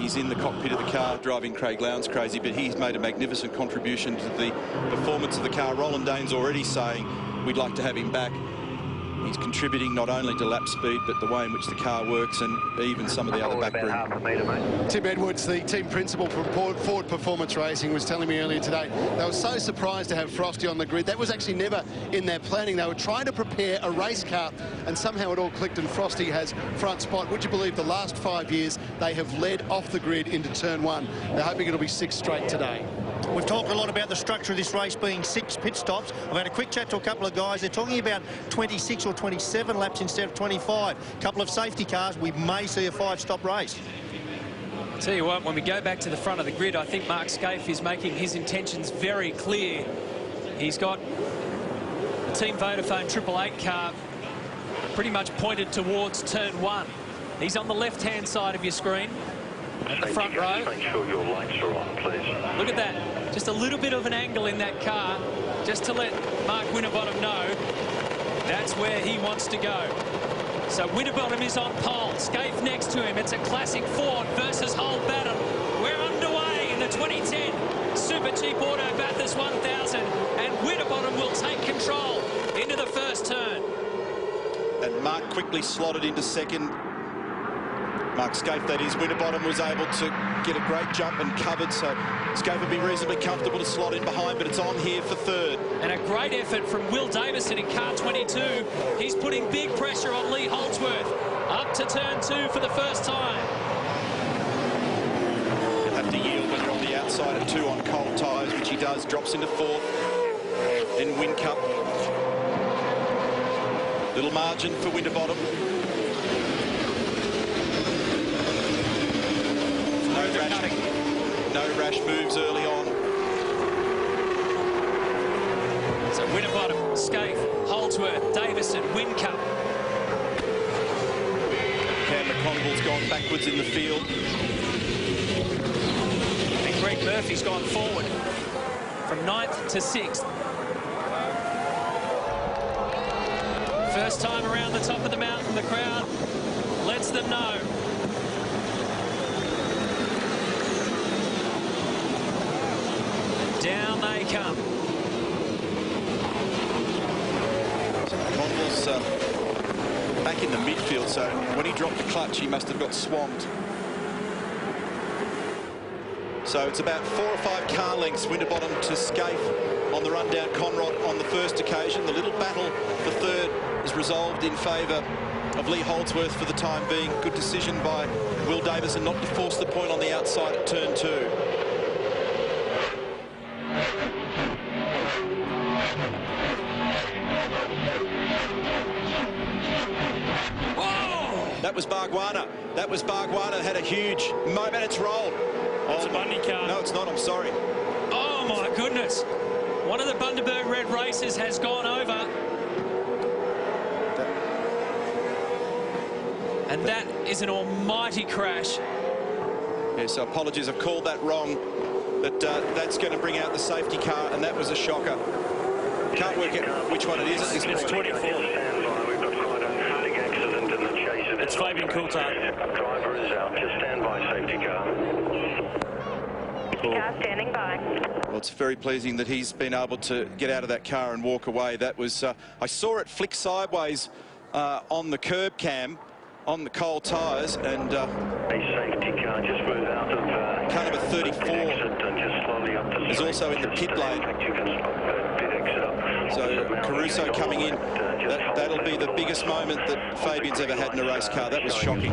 he's in the cockpit of the car driving Craig Lowndes crazy, but he's made a magnificent contribution to the performance of the car. Roland Dane's already saying we'd like to have him back. He's contributing not only to lap speed, but the way in which the car works and even some of the other backroom. Tim Edwards, the team principal from Ford Performance Racing, was telling me earlier today they were so surprised to have Frosty on the grid. That was actually never in their planning. They were trying to prepare a race car, and somehow it all clicked, and Frosty has front spot. Would you believe the last 5 years they have led off the grid into turn 1? They're hoping it'll be 6 straight today. We've talked a lot about the structure of this race being 6 pit stops. I've had a quick chat to a couple of guys. They're talking about 26 or 27 laps instead of 25. A couple of safety cars. We may see a 5-stop race. I'll tell you what, when we go back to the front of the grid, I think Mark Scaife is making his intentions very clear. He's got the Team Vodafone 888 car pretty much pointed towards turn 1. He's on the left-hand side of your screen. At the front row. Make sure your lights are on, please. Look at that. Just a little bit of an angle in that car, just to let Mark Winterbottom know that's where he wants to go. So Winterbottom is on pole. Scaife next to him. It's a classic Ford versus Hull battle. We're underway in the 2010 Supercheap Auto Bathurst 1000, and Winterbottom will take control into the first turn. And Mark quickly slotted into second. Mark Scaife, that is. Winterbottom was able to get a great jump and covered, so Scaife would be reasonably comfortable to slot in behind, but it's on here for third. And a great effort from Will Davison in car 22. He's putting big pressure on Lee Holdsworth. Up to turn 2 for the first time. He'll have to yield when you're on the outside at 2 on cold tyres, which he does. Drops into 4th. Then Whincup. Little margin for Winterbottom. No rash moves early on. So Winterbottom, Scaife, Holdsworth, Davison, Whincup. Cam McConville's gone backwards in the field. And Greg Murphy's gone forward from 9th to 6th. First time around the top of the mountain, the crowd lets them know. Down they come. Conville's back in the midfield, so when he dropped the clutch, he must have got swamped. So it's about 4 or 5 car lengths, Winterbottom to Scaife on the run down Conrod on the first occasion. The little battle for third is resolved in favour of Lee Holdsworth for the time being. Good decision by Will Davison not to force the point on the outside at turn 2. That was Bargwanna. That was Bargwanna. Had a huge moment. It's rolled. That's a Bundy car. No, it's not. I'm sorry. Oh, my goodness. One of the Bundaberg Red Racers has gone over. And that is an almighty crash. Yeah, so apologies. I've called that wrong. But that's going to bring out the safety car, and that was a shocker. Can't work out which one it is. It's 24. It's Fabian Coulthard. Driver is out. Just stand by, safety car. Safety car standing by. Well, it's very pleasing that he's been able to get out of that car and walk away. That was, I saw it flick sideways on the curb cam, on the cold tyres, and a safety car just moved out of car number 34 just slowly up to is also in the pit lane. So Caruso coming in, that'll be the biggest moment that Fabian's ever had in a race car. That was shocking.